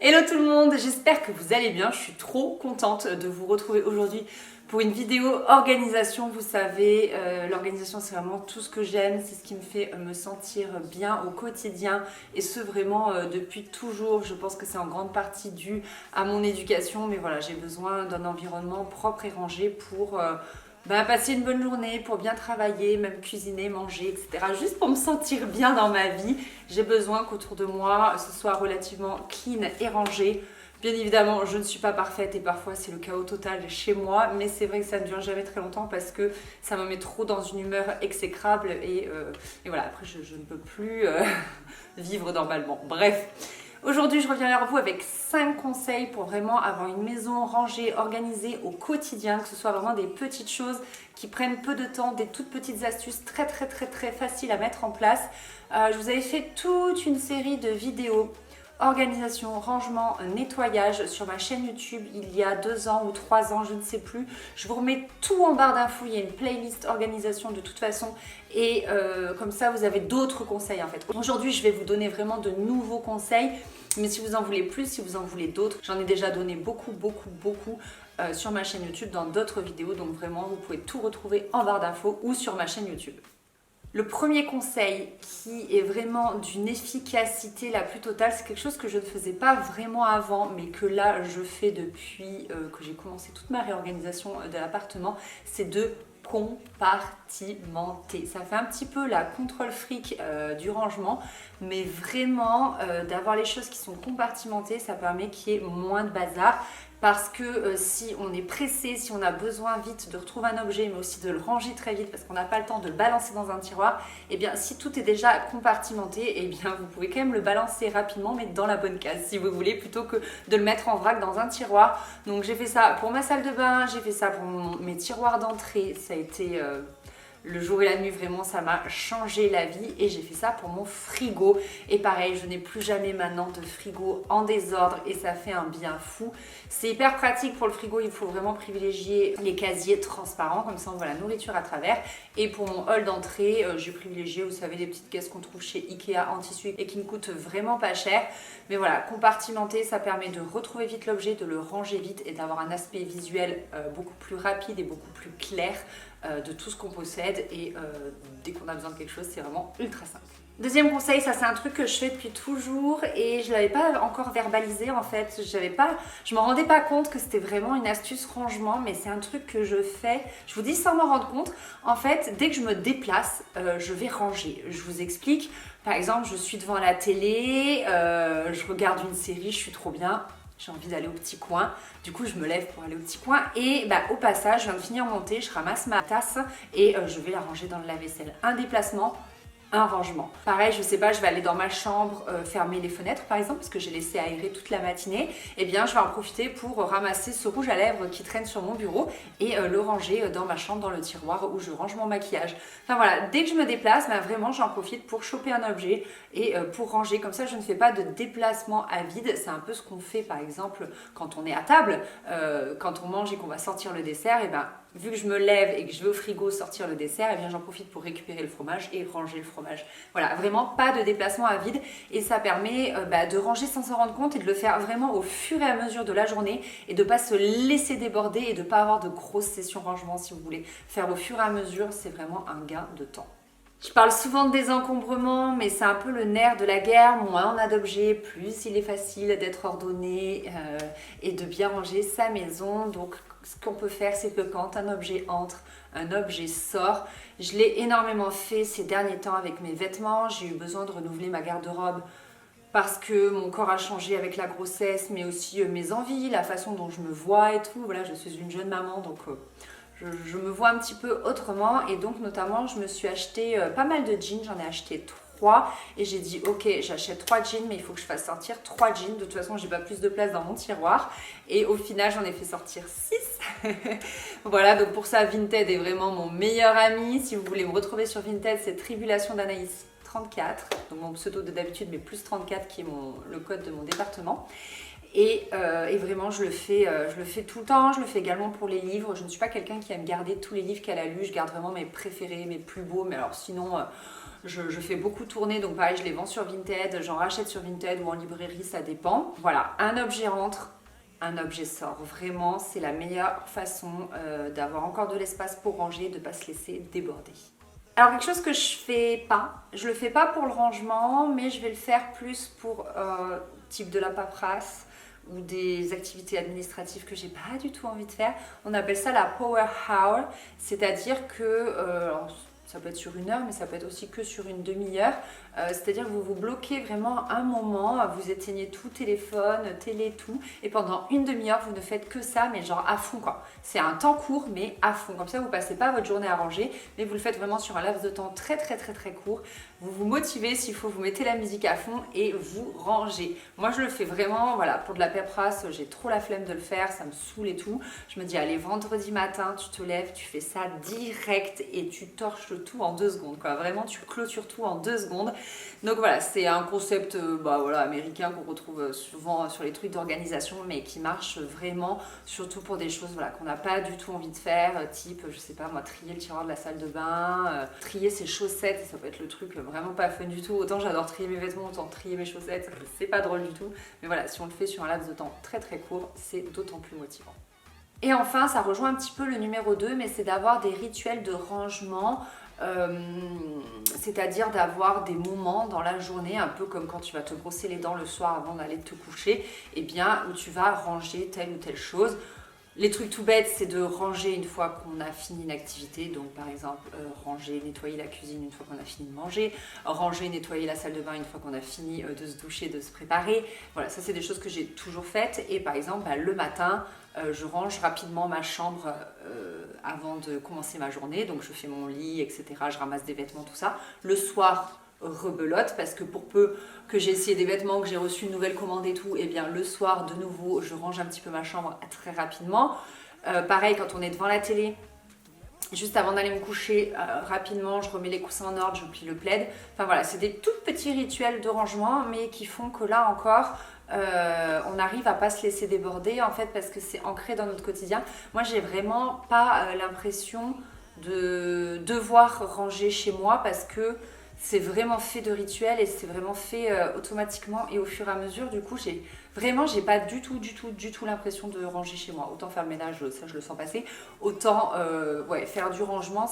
Hello tout le monde, j'espère que vous allez bien. Je suis trop contente de vous retrouver aujourd'hui pour une vidéo organisation. Vous savez, l'organisation c'est vraiment tout ce que j'aime, c'est ce qui me fait me sentir bien au quotidien et ce vraiment depuis toujours. Je pense que c'est en grande partie dû à mon éducation, mais voilà, j'ai besoin d'un environnement propre et rangé pour passer une bonne journée, pour bien travailler, même cuisiner, manger, etc. Juste pour me sentir bien dans ma vie, j'ai besoin qu'autour de moi, ce soit relativement clean et rangé. Bien évidemment, je ne suis pas parfaite et parfois c'est le chaos total chez moi, mais c'est vrai que ça ne dure jamais très longtemps parce que ça me met trop dans une humeur exécrable et voilà, après je ne peux plus vivre normalement. Bref. Aujourd'hui, je reviens vers vous avec 5 conseils pour vraiment avoir une maison rangée, organisée au quotidien, que ce soit vraiment des petites choses qui prennent peu de temps, des toutes petites astuces très faciles à mettre en place. Je vous avais fait toute une série de vidéos organisation, rangement, nettoyage sur ma chaîne YouTube il y a 2 ans ou 3 ans, je ne sais plus. Je vous remets tout en barre d'infos, il y a une playlist organisation de toute façon et comme ça vous avez d'autres conseils en fait. Aujourd'hui je vais vous donner vraiment de nouveaux conseils, mais si vous en voulez plus, si vous en voulez d'autres, j'en ai déjà donné beaucoup sur ma chaîne YouTube dans d'autres vidéos, donc vraiment vous pouvez tout retrouver en barre d'infos ou sur ma chaîne YouTube. Le premier conseil qui est vraiment d'une efficacité la plus totale, c'est quelque chose que je ne faisais pas vraiment avant, mais que là je fais depuis que j'ai commencé toute ma réorganisation de l'appartement, c'est de compartimenter. Ça fait un petit peu la contrôle fric du rangement, mais vraiment d'avoir les choses qui sont compartimentées, ça permet qu'il y ait moins de bazar. Parce que si on est pressé, si on a besoin vite de retrouver un objet, mais aussi de le ranger très vite parce qu'on n'a pas le temps de le balancer dans un tiroir, et bien si tout est déjà compartimenté, et bien vous pouvez quand même le balancer rapidement, mais dans la bonne case si vous voulez, plutôt que de le mettre en vrac dans un tiroir. Donc j'ai fait ça pour ma salle de bain, j'ai fait ça pour mes tiroirs d'entrée, ça a été le jour et la nuit, vraiment ça m'a changé la vie, et j'ai fait ça pour mon frigo et pareil, je n'ai plus jamais maintenant de frigo en désordre et ça fait un bien fou. C'est hyper pratique pour le frigo, il faut vraiment privilégier les casiers transparents, comme ça on voit la nourriture à travers. Et pour mon hall d'entrée, j'ai privilégié, vous savez, les petites caisses qu'on trouve chez Ikea en tissu et qui ne coûtent vraiment pas cher. Mais voilà, compartimenter, ça permet de retrouver vite l'objet, de le ranger vite et d'avoir un aspect visuel beaucoup plus rapide et beaucoup plus clair de tout ce qu'on possède, et dès qu'on a besoin de quelque chose, c'est vraiment ultra simple. Deuxième conseil, ça c'est un truc que je fais depuis toujours et je ne l'avais pas encore verbalisé en fait, je m'en rendais pas compte que c'était vraiment une astuce rangement, mais c'est un truc que je fais, je vous dis sans m'en rendre compte, en fait dès que je me déplace, je vais ranger. Je vous explique, par exemple je suis devant la télé, je regarde une série, je suis trop bien, j'ai envie d'aller au petit coin, du coup je me lève pour aller au petit coin et au passage je viens de finir mon thé, je ramasse ma tasse et je vais la ranger dans le lave-vaisselle. Un déplacement, un rangement. Pareil, je sais pas, je vais aller dans ma chambre fermer les fenêtres par exemple parce que j'ai laissé aérer toute la matinée, et bien je vais en profiter pour ramasser ce rouge à lèvres qui traîne sur mon bureau et le ranger dans ma chambre, dans le tiroir où je range mon maquillage. Enfin voilà, dès que je me déplace, vraiment j'en profite pour choper un objet et pour ranger, comme ça je ne fais pas de déplacement à vide. C'est un peu ce qu'on fait par exemple quand on est à table, quand on mange et qu'on va sortir le dessert, et vu que je me lève et que je vais au frigo sortir le dessert, et bien j'en profite pour récupérer le fromage et ranger le fromage. Voilà, vraiment pas de déplacement à vide, et ça permet de ranger sans s'en rendre compte et de le faire vraiment au fur et à mesure de la journée et de pas se laisser déborder et de pas avoir de grosses sessions rangement. Si vous voulez faire au fur et à mesure, c'est vraiment un gain de temps. Je parle souvent de désencombrement, mais c'est un peu le nerf de la guerre. Moins on a d'objets, plus il est facile d'être ordonné et de bien ranger sa maison. Donc ce qu'on peut faire, c'est que quand un objet entre, un objet sort. Je l'ai énormément fait ces derniers temps avec mes vêtements. J'ai eu besoin de renouveler ma garde-robe parce que mon corps a changé avec la grossesse, mais aussi mes envies, la façon dont je me vois et tout. Voilà, je suis une jeune maman, donc je me vois un petit peu autrement, et donc notamment je me suis acheté pas mal de jeans, j'en ai acheté 3 et j'ai dit ok, j'achète 3 jeans, mais il faut que je fasse sortir 3 jeans, de toute façon j'ai pas plus de place dans mon tiroir, et au final j'en ai fait sortir 6. Voilà, donc pour ça Vinted est vraiment mon meilleur ami. Si vous voulez me retrouver sur Vinted, c'est Tribulation d'Anaïs 34, donc mon pseudo de d'habitude, mais plus 34 qui est le code de mon département. Et vraiment je le fais tout le temps. Je le fais également pour les livres. Je ne suis pas quelqu'un qui aime garder tous les livres qu'elle a lus. Je garde vraiment mes préférés, mes plus beaux. Mais alors sinon, je fais beaucoup tourner, donc pareil, je les vends sur Vinted, j'en rachète sur Vinted ou en librairie, ça dépend. Voilà, un objet rentre, un objet sort. Vraiment, c'est la meilleure façon d'avoir encore de l'espace pour ranger, de ne pas se laisser déborder. Alors quelque chose que je le fais pas pour le rangement, mais je vais le faire plus pour type de la paperasse ou des activités administratives que j'ai pas du tout envie de faire. On appelle ça la power hour, c'est-à-dire que ça peut être sur 1 heure, mais ça peut être aussi que sur une demi-heure. C'est-à-dire que vous vous bloquez vraiment un moment, vous éteignez tout, téléphone, télé, tout, et pendant une demi-heure, vous ne faites que ça, mais genre à fond quoi. C'est un temps court, mais à fond. Comme ça, vous passez pas votre journée à ranger, mais vous le faites vraiment sur un laps de temps très court. Vous vous motivez, s'il faut, vous mettez la musique à fond et vous rangez. Moi, je le fais vraiment, voilà, pour de la paperasse, j'ai trop la flemme de le faire, ça me saoule et tout. Je me dis, allez, vendredi matin, tu te lèves, tu fais ça direct et tu torches tout en 2 secondes, quoi. Vraiment, tu clôtures tout en 2 secondes. Donc voilà, c'est un concept américain qu'on retrouve souvent sur les trucs d'organisation, mais qui marche vraiment, surtout pour des choses qu'on n'a pas du tout envie de faire, type, je sais pas moi, trier le tiroir de la salle de bain, trier ses chaussettes, ça peut être le truc vraiment pas fun du tout. Autant j'adore trier mes vêtements, autant trier mes chaussettes, c'est pas drôle du tout. Mais voilà, si on le fait sur un laps de temps très court, c'est d'autant plus motivant. Et enfin, ça rejoint un petit peu le numéro 2, mais c'est d'avoir des rituels de rangement. C'est-à-dire d'avoir des moments dans la journée, un peu comme quand tu vas te brosser les dents le soir avant d'aller te coucher, et bien où tu vas ranger telle ou telle chose. Les trucs tout bêtes, c'est de ranger une fois qu'on a fini une activité, donc par exemple ranger, nettoyer la cuisine une fois qu'on a fini de manger, ranger, nettoyer la salle de bain une fois qu'on a fini de se doucher, de se préparer. Voilà, ça c'est des choses que j'ai toujours faites. Et par exemple, le matin, je range rapidement ma chambre avant de commencer ma journée, donc je fais mon lit, etc. Je ramasse des vêtements, tout ça. Le soir, rebelote, parce que pour peu que j'ai essayé des vêtements, que j'ai reçu une nouvelle commande et tout, et bien le soir, de nouveau, je range un petit peu ma chambre très rapidement. Pareil, quand on est devant la télé, juste avant d'aller me coucher, rapidement, je remets les coussins en ordre, je plie le plaid. Enfin voilà, c'est des tout petits rituels de rangement, mais qui font que là encore, on arrive à pas se laisser déborder, en fait, parce que c'est ancré dans notre quotidien. Moi, j'ai vraiment pas l'impression de devoir ranger chez moi, parce que c'est vraiment fait de rituels et c'est vraiment fait automatiquement et au fur et à mesure. Du coup, j'ai pas du tout l'impression de ranger chez moi. Autant faire le ménage, ça je le sens passer. Autant faire du rangement,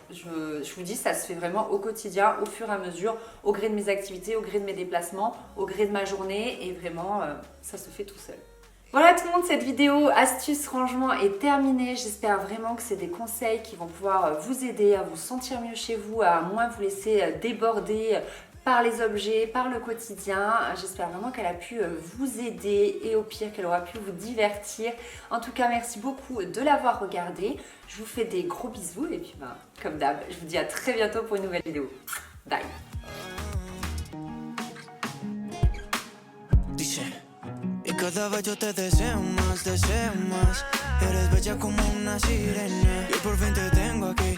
je vous dis, ça se fait vraiment au quotidien, au fur et à mesure, au gré de mes activités, au gré de mes déplacements, au gré de ma journée, et vraiment, ça se fait tout seul. Voilà tout le monde, cette vidéo astuce rangement est terminée. J'espère vraiment que c'est des conseils qui vont pouvoir vous aider à vous sentir mieux chez vous, à moins vous laisser déborder par les objets, par le quotidien. J'espère vraiment qu'elle a pu vous aider et au pire qu'elle aura pu vous divertir. En tout cas, merci beaucoup de l'avoir regardé. Je vous fais des gros bisous et puis comme d'hab, je vous dis à très bientôt pour une nouvelle vidéo. Bye. Cada vez yo te deseo más. Eres bella como una sirena y por fin te tengo aquí.